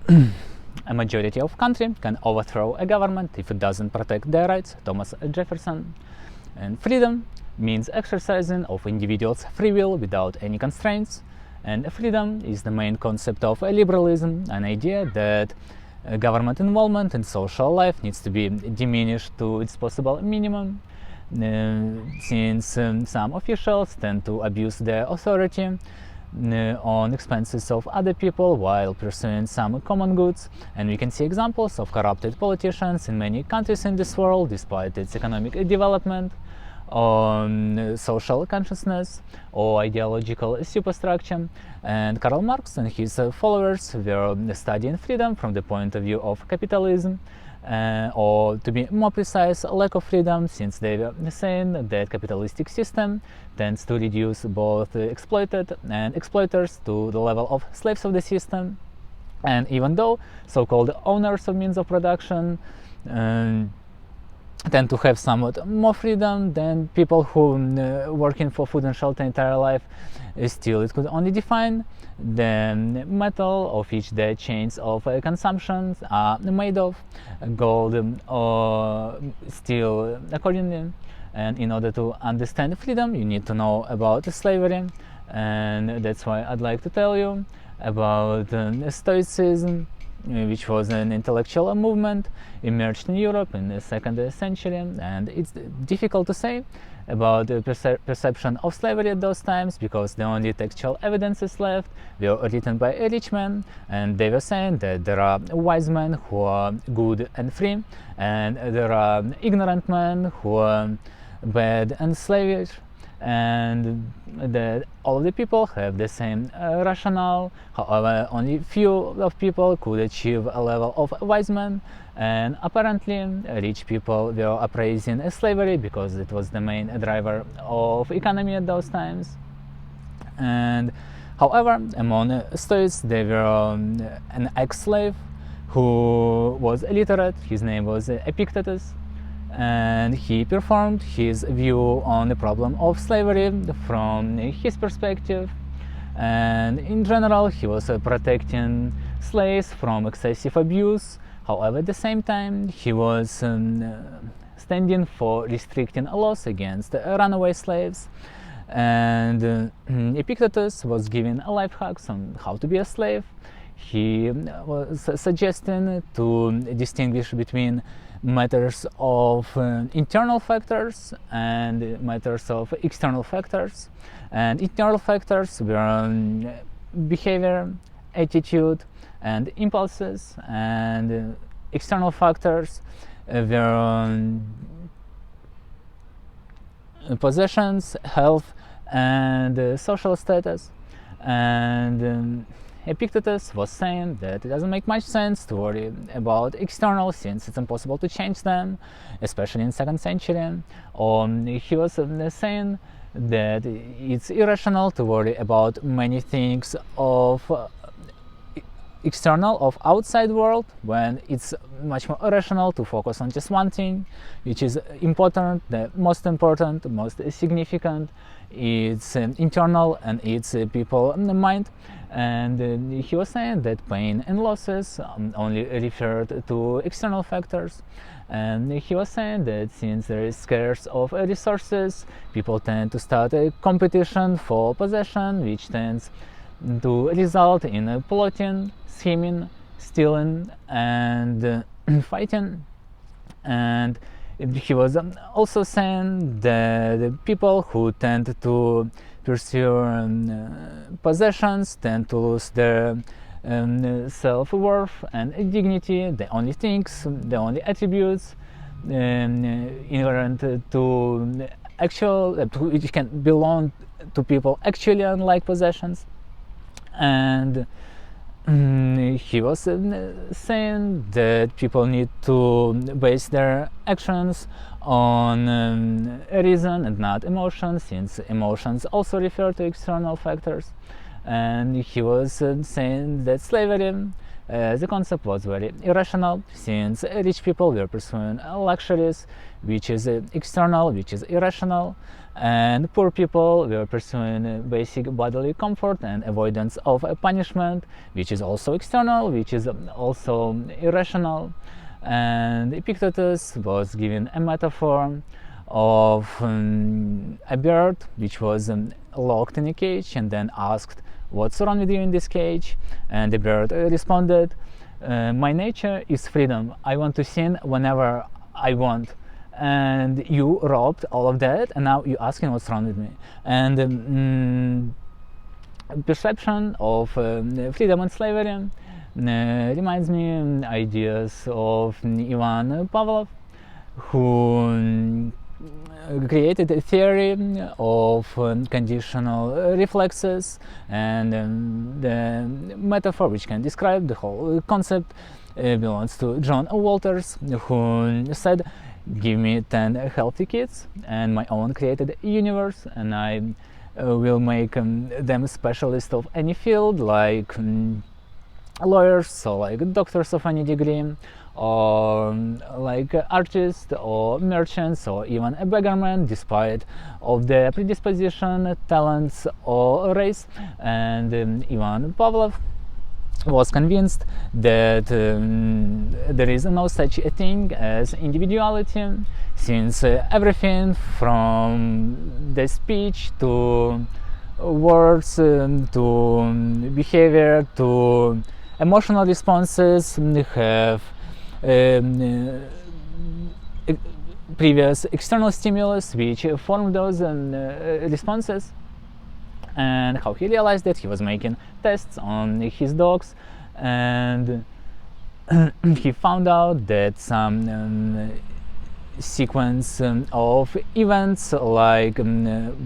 a majority of country can overthrow a government if it doesn't protect their rights, Thomas Jefferson. And freedom means exercising of individuals' free will without any constraints. And freedom is the main concept of liberalism, an idea that government involvement in social life needs to be diminished to its possible minimum, since some officials tend to abuse their authority on expenses of other people while pursuing some common goods. And we can see examples of corrupted politicians in many countries in this world despite its economic development, on social consciousness or ideological superstructure. And Karl Marx and his followers were studying freedom from the point of view of capitalism, or to be more precise, lack of freedom, since they were saying that capitalistic system tends to reduce both exploited and exploiters to the level of slaves of the system. And even though so-called owners of means of production tend to have somewhat more freedom than people who working for food and shelter entire life, still it could only define the metal of which the chains of consumption are made of, gold or steel accordingly. And in order to understand freedom, you need to know about slavery, and that's why I'd like to tell you about Stoicism, which was an intellectual movement emerged in Europe in the 2nd century. And it's difficult to say about the perception of slavery at those times, because the only textual evidences left were written by rich men, and they were saying that there are wise men who are good and free, and there are ignorant men who are bad and slavish, and that all of the people have the same rationale. However, only few of people could achieve a level of wise men, and apparently rich people were appraising slavery because it was the main driver of economy at those times. And however, among Stoics there were an ex-slave who was illiterate. His name was Epictetus, and he performed his view on the problem of slavery from his perspective. And in general, he was protecting slaves from excessive abuse. However, at the same time, he was standing for restricting laws against runaway slaves. And Epictetus was giving life hacks on how to be a slave. He was suggesting to distinguish between matters of internal factors and matters of external factors. And internal factors were behavior, attitude, and impulses, and external factors were possessions, health, and social status. And Epictetus was saying that it doesn't make much sense to worry about external, since it's impossible to change them, especially in 2nd century. Or he was saying that it's irrational to worry about many things of external, of outside world, when it's much more rational to focus on just one thing, which is important, the most important, the most significant. It's internal, and it's people in the mind. And he was saying that pain and losses only referred to external factors. And he was saying that since there is scarce of resources, people tend to start a competition for possession, which tends to result in plotting, scheming, stealing, and fighting. And he was also saying that the people who tend to pursue possessions tend to lose their self-worth and dignity. The only things, the only attributes inherent to actual, which can belong to people actually unlike possessions. And he was saying that people need to base their actions on reason and not emotion, since emotions also refer to external factors. And he was saying that slavery The concept was very irrational, since rich people were pursuing luxuries, which is external, which is irrational, and poor people were pursuing basic bodily comfort and avoidance of punishment, which is also external, which is also irrational. And Epictetus was given a metaphor of a bird which was locked in a cage, and then asked, "What's wrong with you in this cage?" And the bird responded, "My nature is freedom. I want to sin whenever I want." And you robbed all of that, and now you're asking what's wrong with me. And perception of freedom and slavery reminds me ideas of Ivan Pavlov, who created a theory of conditional reflexes, and the metaphor which can describe the whole concept belongs to John Walters, who said, "Give me 10 healthy kids and my own created universe, and I will make them specialists of any field, like lawyers, or like doctors of any degree, or like artists or merchants, or even a beggarman, despite of their predisposition, talents, or race." And Ivan Pavlov was convinced that there is no such a thing as individuality, since everything from the speech to words to behavior to emotional responses have previous external stimulus which formed those responses. And how he realized that, he was making tests on his dogs, and he found out that some sequence of events, like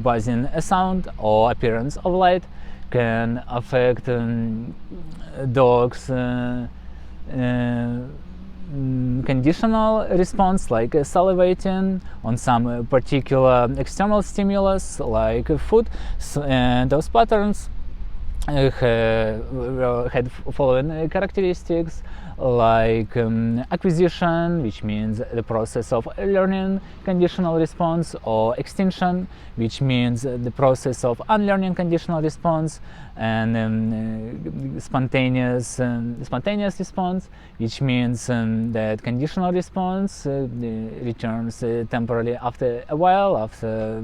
buzzing a sound or appearance of light, can affect dogs' conditional response, like salivating on some particular external stimulus like food. And those patterns had following characteristics, like acquisition, which means the process of learning conditional response, or extinction, which means the process of unlearning conditional response, and spontaneous response, which means that conditional response returns temporarily after a while, after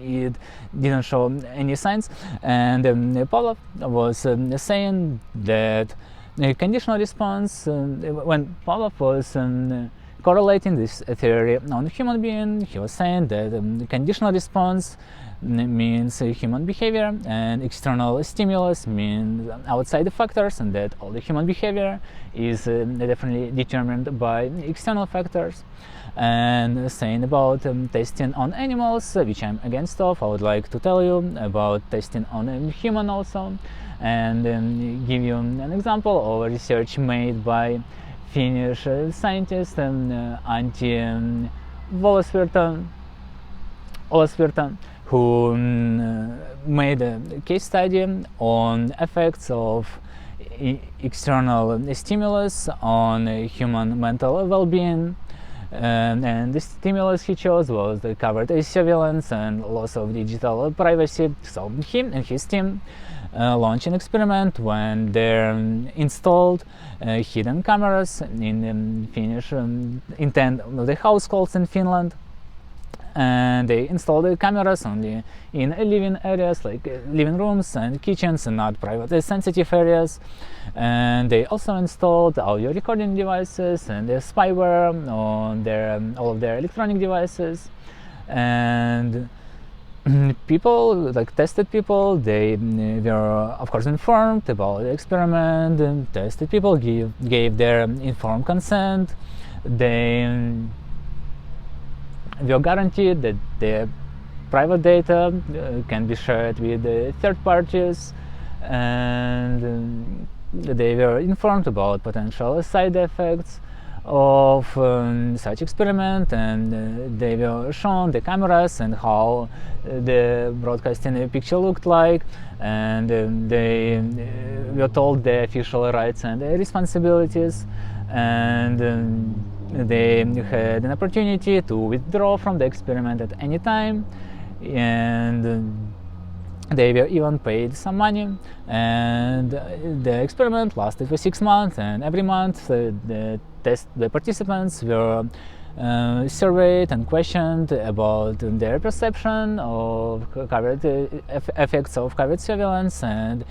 it didn't show any signs. And Pavlov was saying that conditional response, when Pavlov was correlating this theory on human being, he was saying that conditional response means human behavior, and external stimulus means outside factors, and that all the human behavior is definitely determined by external factors. And saying about testing on animals, which I'm against of, I would like to tell you about testing on human also, and give you an example of a research made by Finnish scientist Antti Valoisvirta, who made a case study on effects of external stimulus on human mental well-being. And the stimulus he chose was the covert surveillance and loss of digital privacy. So him and his team launched an experiment when they installed hidden cameras in Finnish in 10 of the households in Finland. And they installed the cameras only in living areas, like living rooms and kitchens, and not private sensitive areas. And they also installed audio recording devices and their spyware on all of their electronic devices. And people, like tested people, they were of course informed about the experiment, and tested people gave their informed consent. They were guaranteed that their private data can be shared with third parties, and they were informed about potential side effects of such experiment, and they were shown the cameras and how the broadcasting picture looked like, and they were told their official rights and responsibilities, and they had an opportunity to withdraw from the experiment at any time, and they were even paid some money. And the experiment lasted for 6 months, and every month the participants were surveyed and questioned about their perception of effects of covert surveillance, and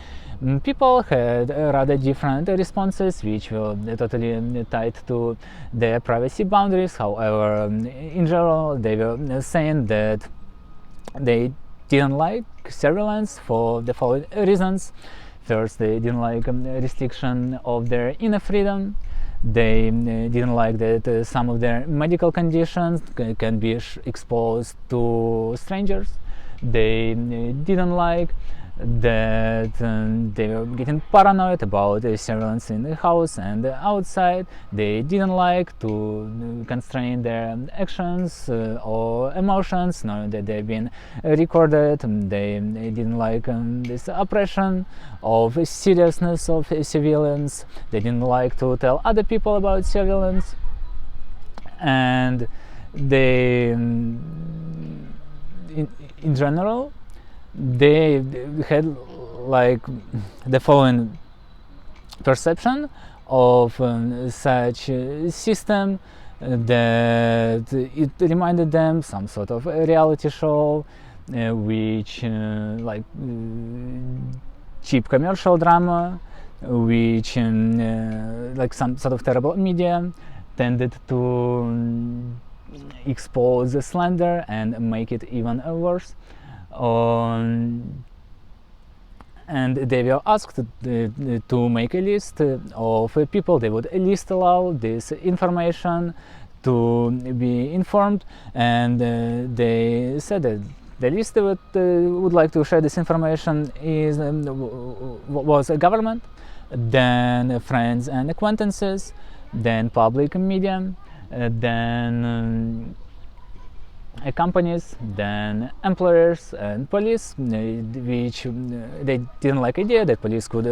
people had rather different responses, which were totally tied to their privacy boundaries. However, in general, they were saying that they didn't like surveillance for the following reasons. First, they didn't like restriction of their inner freedom. They didn't like that some of their medical conditions can be exposed to strangers. They didn't like that they were getting paranoid about surveillance in the house and outside. They didn't like to constrain their actions or emotions, knowing that they've been recorded. They didn't like this oppression of seriousness of surveillance. They didn't like to tell other people about surveillance, and they, in general, they had like the following perception of such a system, that it reminded them some sort of a reality show, which like cheap commercial drama, which like some sort of terrible media tended to expose the slander and make it even worse. And they were asked to make a list of people they would least allow this information to be informed, and they said that the list that would like to share this information was a government, then friends and acquaintances, then public media, then companies, then employers and police, which they didn't like idea that police could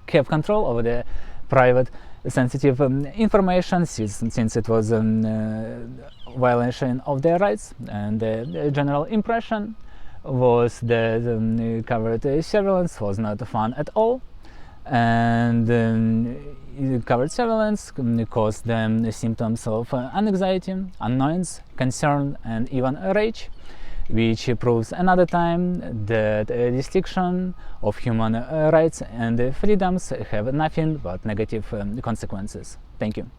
have control over the private sensitive information, since it was a violation of their rights. And the general impression was that covert surveillance was not fun at all, and covert surveillance caused them symptoms of anxiety, annoyance, concern, and even rage, which proves another time that restriction of human rights and freedoms have nothing but negative consequences. Thank you.